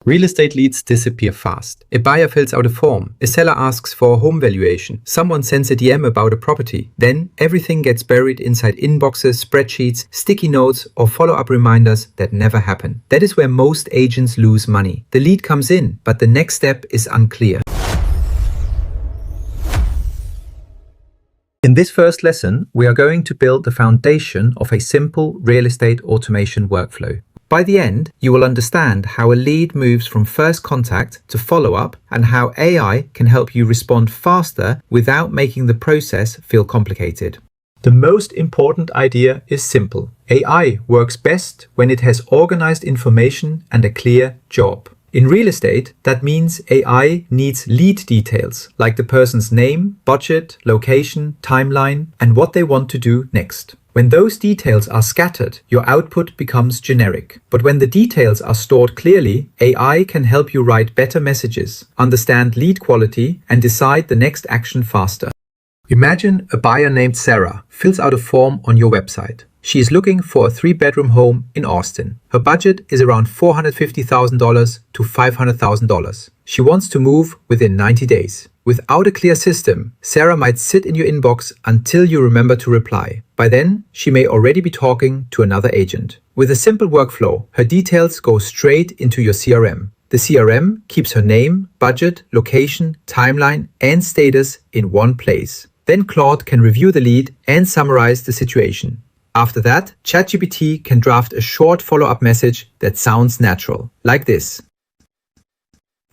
Real estate leads disappear fast. A buyer fills out a form, a seller asks for a home valuation, someone sends a DM about a property. Then everything gets buried inside inboxes, spreadsheets, sticky notes, or follow-up reminders that never happen. That is where most agents lose money. The lead comes in, but the next step is unclear. In this first lesson, we are going to build the foundation of a simple real estate automation workflow. By the end, you will understand how a lead moves from first contact to follow-up and how AI can help you respond faster without making the process feel complicated. The most important idea is simple. AI works best when it has organized information and a clear job. In real estate, that means AI needs lead details, like the person's name, budget, location, timeline, and what they want to do next. When those details are scattered, your output becomes generic. But when the details are stored clearly, AI can help you write better messages, understand lead quality, and decide the next action faster. Imagine a buyer named Sarah fills out a form on your website. She is looking for a 3-bedroom home in Austin. Her budget is around $450,000 to $500,000. She wants to move within 90 days. Without a clear system, Sarah might sit in your inbox until you remember to reply. By then, she may already be talking to another agent. With a simple workflow, her details go straight into your CRM. The CRM keeps her name, budget, location, timeline, and status in one place. Then Claude can review the lead and summarize the situation. After that, ChatGPT can draft a short follow-up message that sounds natural, like this.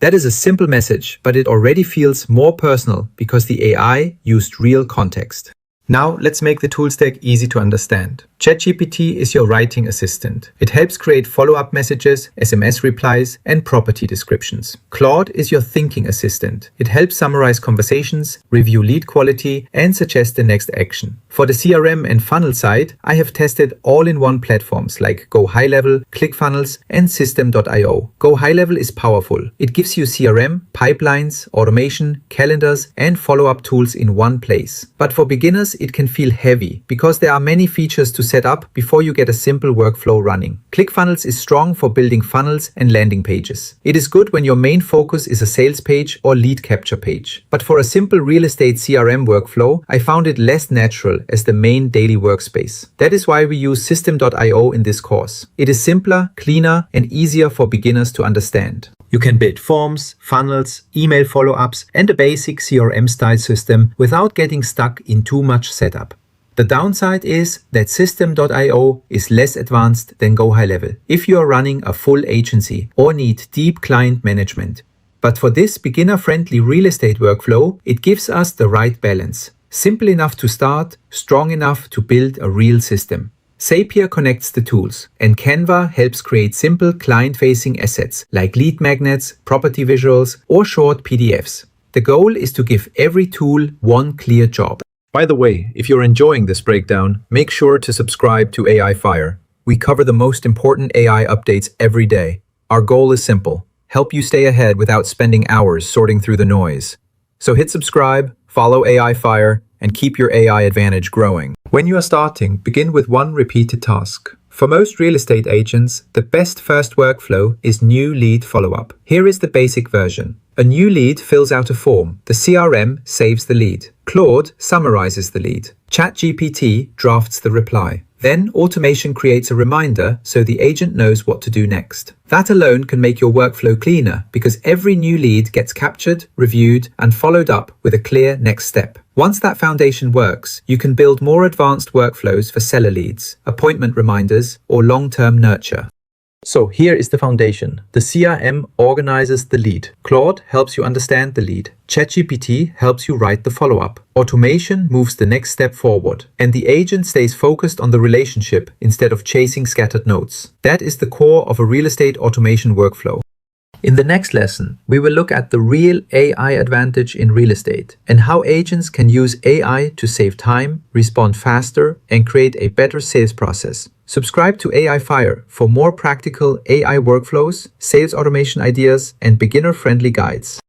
That is a simple message, but it already feels more personal because the AI used real context. Now let's make the tool stack easy to understand. ChatGPT is your writing assistant. It helps create follow-up messages, SMS replies, and property descriptions. Claude is your thinking assistant. It helps summarize conversations, review lead quality, and suggest the next action. For the CRM and funnel side, I have tested all-in-one platforms like Go High Level, ClickFunnels, and System.io. Go High Level is powerful. It gives you CRM, pipelines, automation, calendars, and follow-up tools in one place. But for beginners, it can feel heavy because there are many features to set up before you get a simple workflow running. ClickFunnels is strong for building funnels and landing pages. It is good when your main focus is a sales page or lead capture page. But for a simple real estate CRM workflow, I found it less natural as the main daily workspace. That is why we use System.io in this course. It is simpler, cleaner, and easier for beginners to understand. You can build forms, funnels, email follow-ups, and a basic CRM style system without getting stuck in too much setup. The downside is that System.io is less advanced than Go High Level if you are running a full agency or need deep client management. But for this beginner-friendly real estate workflow, it gives us the right balance. Simple enough to start, strong enough to build a real system. Zapier connects the tools, and Canva helps create simple client-facing assets like lead magnets, property visuals, or short PDFs. The goal is to give every tool one clear job. By the way, if you're enjoying this breakdown, make sure to subscribe to AI Fire. We cover the most important AI updates every day. Our goal is simple: help you stay ahead without spending hours sorting through the noise. So hit subscribe, follow AI Fire, and keep your AI advantage growing. When you are starting, begin with one repeated task. For most real estate agents, the best first workflow is new lead follow-up. Here is the basic version. A new lead fills out a form. The CRM saves the lead. Claude summarizes the lead. ChatGPT drafts the reply. Then automation creates a reminder so the agent knows what to do next. That alone can make your workflow cleaner because every new lead gets captured, reviewed, and followed up with a clear next step. Once that foundation works, you can build more advanced workflows for seller leads, appointment reminders, or long-term nurture. So here is the foundation. The CRM organizes the lead. Claude helps you understand the lead. ChatGPT helps you write the follow-up. Automation moves the next step forward. And the agent stays focused on the relationship instead of chasing scattered notes. That is the core of a real estate automation workflow. In the next lesson, we will look at the real AI advantage in real estate and how agents can use AI to save time, respond faster, and create a better sales process. Subscribe to AI Fire for more practical AI workflows, sales automation ideas, and beginner-friendly guides.